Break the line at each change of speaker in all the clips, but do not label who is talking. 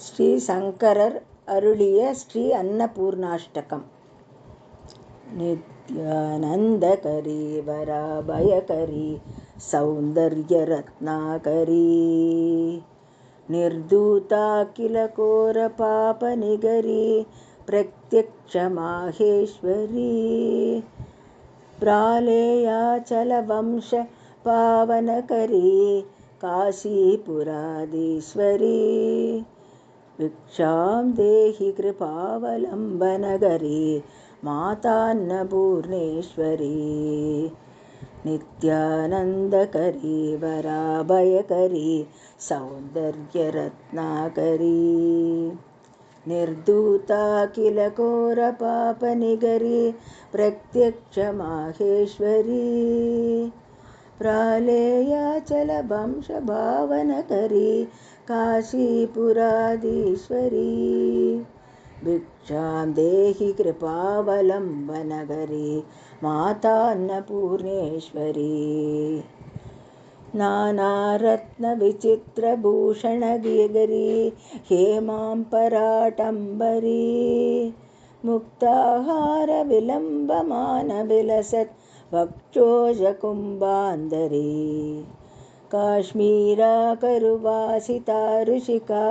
ஸ்ரீ சங்கரர் அருளிய ஸ்ரீ அன்னபூர்ணாஷ்டகம். நித்யானந்தகரி வராபயகரி சௌந்தர்ய ரத்னாகரி நிர்தூதா கில கோர பாபநிகரி பிரத்யக்ஷ மாஹேஸ்வரி பிராலேயாச்சல வம்ச பாவனகரி காசிபுராதீஸ்வரி भिक्षां देहि कृपावलम्बनगरी मातान्नपूर्णेश्वरी नित्यानन्दकरी वराभयकरी सौन्दर्यरत्नाकरी निर्धूता किल घोरपापनिगरी प्रत्यक्ष माहेश्वरी प्रालेयाचलवंशभावनकरी काशीपुराधीश्वरी भिक्षां देहि कृपावलम्बनगरी मातान्नपूर्णेश्वरी नानारत्नविचित्रभूषणगिरी हेमाम्बराटम्बरी मुक्ताहारविलम्बमानविलसत् वक्षोजकुम्भान्धरी काश्मीराकरुवासिता ऋषिका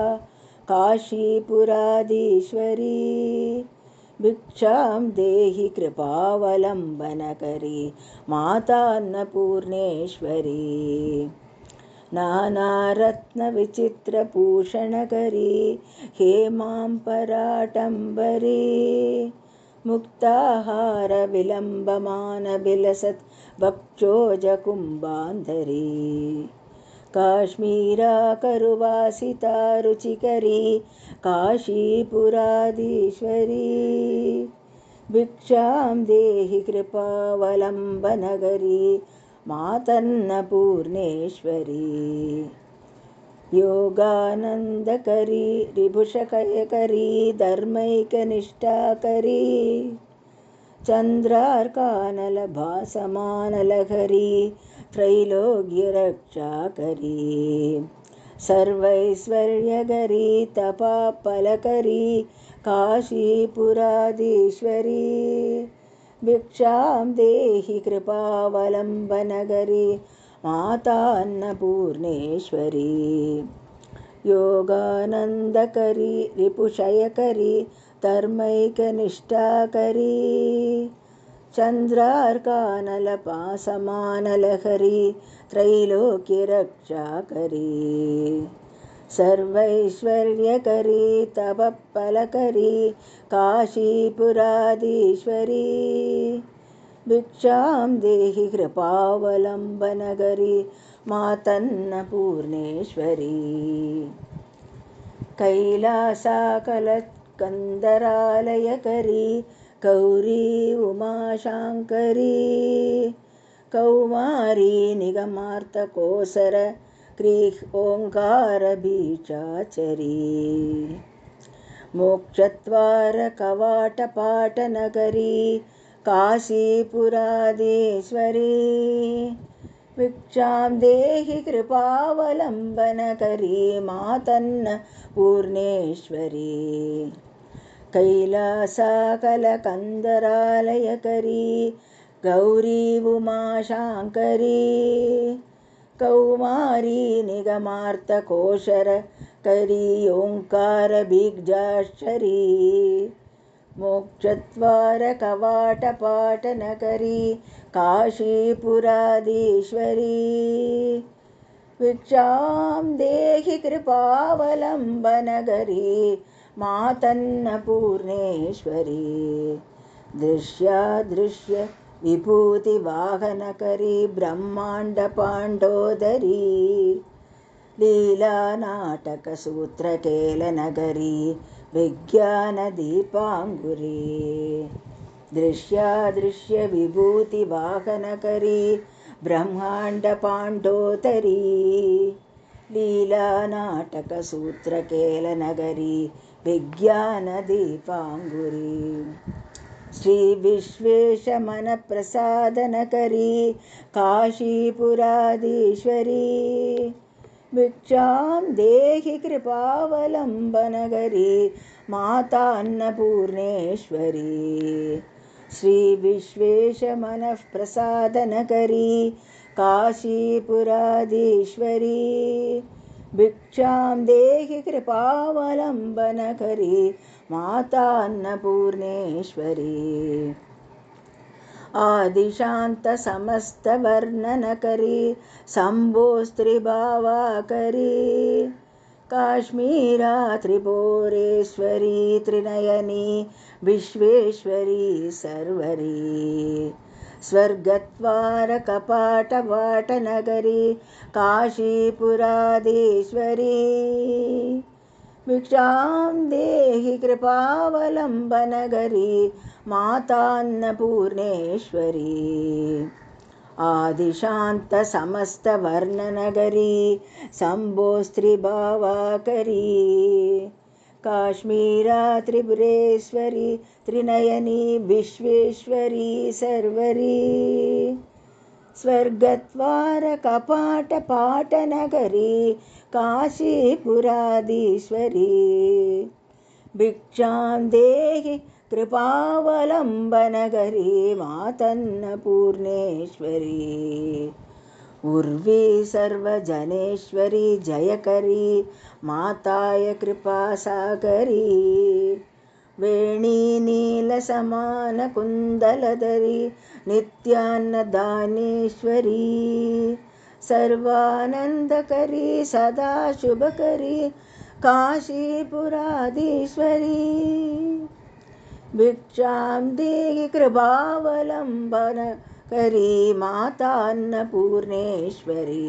काशीपुराधीश्वरी भिक्षां देहि कृपावलम्बनकरी मातान्नपूर्णेश्वरी नानारत्नविचित्रभूषणकरी हेमाम्बराटम्बरी मुक्ताहारविलम्बमानविलसत् वक्षोजकुम्भान्धरी काश्मीराकरुवासिता रुचिकरी काशीपुराधीश्वरी भिक्षां देहि कृपावलम्बनगरी मातन्नपूर्णेश्वरी योगानन्दकरी रिभुषकयकरी धर्मैकनिष्ठाकरी चन्द्रार्कानलभासमानलहरी त्रैलोक्यरक्षाकरी सर्वैश्वर्यकरी तपापलकरी काशीपुराधीश्वरी भिक्षां देहि कृपावलम्बनगरी मातान्नपूर्णेश्वरी योगानन्दकरी रिपुषयकरी धर्मैकनिष्ठाकरी चन्द्रार्कानलपासमानलहरी त्रैलोक्यरक्षाकरी सर्वैश्वर्यकरी तपःफलकरी काशीपुराधीश्वरी भिक्षां देहि कृपावलम्बनगरी मातन्नपूर्णेश्वरी कैलासाकलकन्दरालयकरी गौरी उमाशाङ्करी कौमारी निगमार्तकोसर क्रीः ओङ्कारबीजाचरी मोक्षद्वारकवाटपाटनगरी काशीपुराधीश्वरी भिक्षां देहि कृपावलम्बनकरी मातन्नपूर्णेश्वरी कैलासाकलकन्दरालयकरी गौरी उमाशाङ्करी कौमारी निगमार्तकोशर करी ओङ्कारबीजाक्षरी मोक्षद्वारकवाटपाटनगरी काशीपुराधीश्वरी भिक्षां देहि कृपावलम्बनगरी मातन्नपूर्णेश्वरी दृश्यादृश्य विभूतिवाहनकरी ब्रह्माण्डपाण्डोदरी लीलानाटकसूत्रकेलनगरी विज्ञानदीपाङ्गुरी दृश्यादृश्य विभूतिवाहनकरी ब्रह्माण्डपाण्डोदरी लीलानाटकसूत्रकेलनगरी विज्ञानदीपाङ्गुरी श्रीविश्वेशमनप्रसादनकरी काशीपुराधीश्वरी भिक्षां देहि कृपावलम्बनकरी माता अन्नपूर्णेश्वरी श्रीविश्वेशमनःप्रसादनकरी काशीपुराधीश्वरी भिक्षां देहि कृपावलम्बनकरी माता अन्नपूर्णेश्वरी आदिशान्तसमस्तवर्णनकरी शम्भोस्त्रिभावाकरी काश्मीरा त्रिपुरेश्वरी त्रिनयनी विश्वेश्वरी सर्वरी स्वर्गद्वारकपाटवाटनगरी काशीपुराधीश्वरी भिक्षां देहि कृपावलम्बनकरी माता अन्नपूर्णेश्वरी आदिशान्तसमस्तवर्णनकरी शम्भोस्त्रिभावाकरी काश्मीरा त्रिपुरेश्वरी त्रिनयनी विश्वेश्वरी सर्वरी स्वर्गद्वारकपाटपाटनगरी काशीपुराधीश्वरी भिक्षां देहि कृपावलम्बनकरी मातन्नपूर्णेश्वरी उर्वी सर्वजनेश्वरी जयकरी माताय कृपासागरी वेणी नीलसमानकुन्दलधरी नित्यान्नदानेश्वरी सर्वानन्दकरी सदा शुभकरी काशीपुराधीश्वरी भिक्षां देहि कृपावलम्बनकरी माता अन्नपूर्णेश्वरी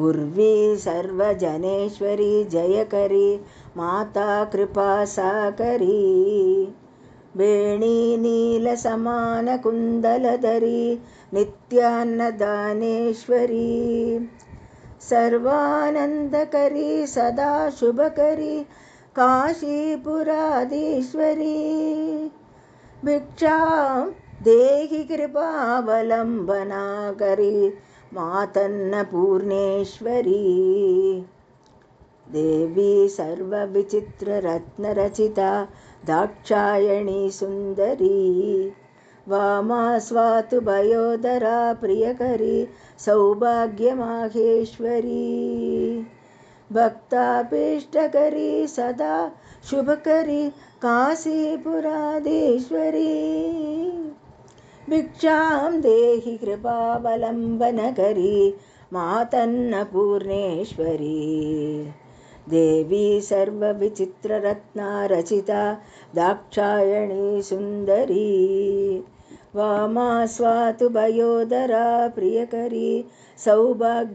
उर्वी सर्वजनेश्वरी जयकरी माता कृपासागरी वेणी नीलसमानकुन्दलधरी नित्यान्नदानेश्वरी सर्वानन्दकरी सदा शुभकरी काशीपुराधीश्वरी भिक्षां देहि कृपावलम्बनकरी मातन्नपूर्णेश्वरी देवी सर्वविचित्ररत्नरचिता दाक्षायणी सुन्दरी वामा स्वातु भयोदरा प्रियकरी सौभाग्यमाहेश्वरी भक्ताभीष्टकरी सदा शुभकरी काशीपुराधीश्वरी भिक्षां देहि कृपावलम्बनकरी मातन्नपूर्णेश्वरी देवी सर्वविचित्ररत्नरचिता दाक्षायणी सुन्दरी वामा स्वातु भयोदरा प्रियकरी सौभाग्यमाहेश्वरी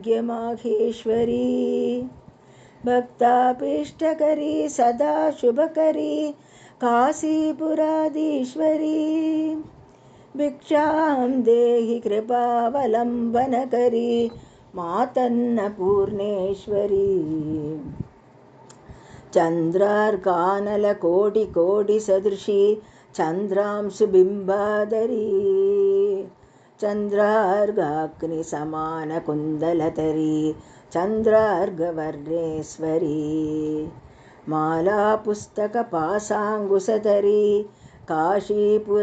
भक्ताभीष्टकरी सदा शुभकरी काशीपुराधीश्वरी भिक्षां देहि कृपावलम्बनकरी मातन्नपूर्णेश्वरी चन्द्रार्कानलकोटिकोटिसदृशी चन्द्रांशुबिम्बाधरी चन्द्रार्घाग्निसमानकुन्दलधरी चन्द्रार्घवर्णेश्वरी मालापुस्तकपाशाङ्कुशधरी काशीपुराधीश्वरी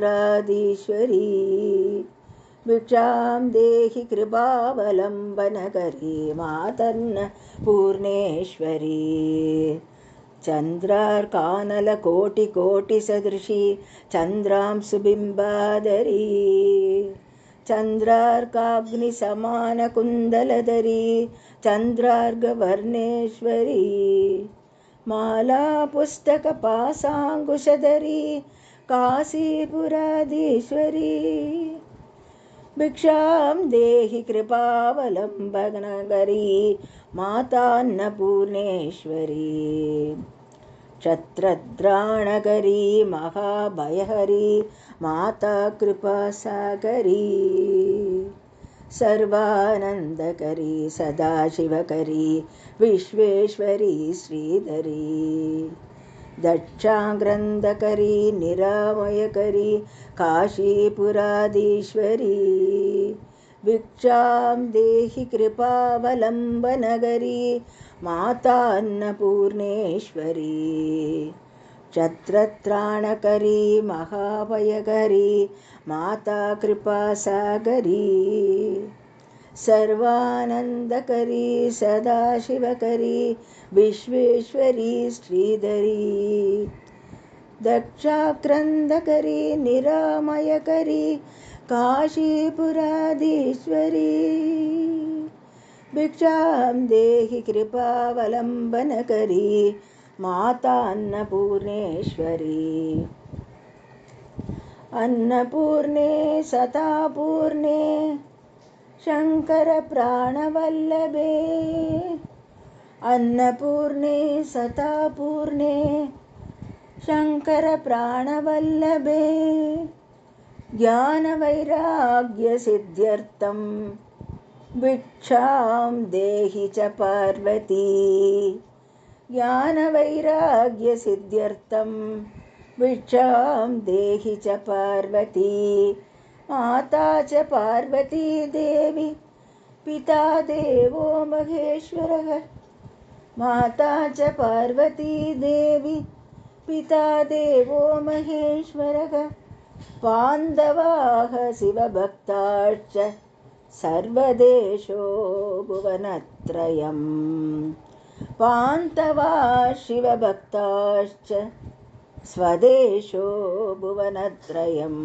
भिक्षां देहि कृपावलम्बनकरी मातन्नपूर्णेश्वरी चन्द्रार्कानलकोटिकोटिसदृशी चन्द्रांशुबिम्बाधरी चन्द्रार्काग्निसमानकुन्दलधरी चन्द्रार्घवर्णेश्वरी मालापुस्तकपाशाङ्कुशधरी काशीपुराधीश्वरी भिक्षां देहि कृपावलम्बनकरी मातान्नपूर्णेश्वरी क्षत्रद्राणकरी महाभयहरी माता कृपासागरी सर्वानन्दकरी सदाशिवकरी विश्वेश्वरी श्रीधरी दक्षाग्रन्थकरी निरामयकरी काशीपुराधीश्वरी भिक्षां देहि कृपावलम्बनगरी मातान्नपूर्णेश्वरी क्षत्रत्राणकरी महाभयकरी माता कृपासागरी सर्वानन्दकरी सदाशिवकरी विश्वेश्वरी श्रीधरी दक्षाक्रन्दकरी निरामयकरी काशीपुराधीश्वरी भिक्षां देहि कृपावलम्बनकरी माता अन्नपूर्णेश्वरी अन्नपूर्णे सतापूर्णे शङ्करप्राणवल्लभे अन्नपूर्णे सतापूर्णे शङ्करप्राणवल्लभे ज्ञानवैराग्यसिद्ध्यर्थं भिक्षां देहि च पार्वती ज्ञानवैराग्यसिद्ध्यर्थं भिक्षां देहि च पार्वती माता च पार्वती देवी पिता देवो महेश्वरः माता च पार्वती देवी पिता देवो महेश्वरः पाण्डवाः शिवभक्ताश्च सर्वदेशो भुवनत्रयम् पाण्डवाः शिवभक्ताश्च स्वदेशो भुवनत्रयम्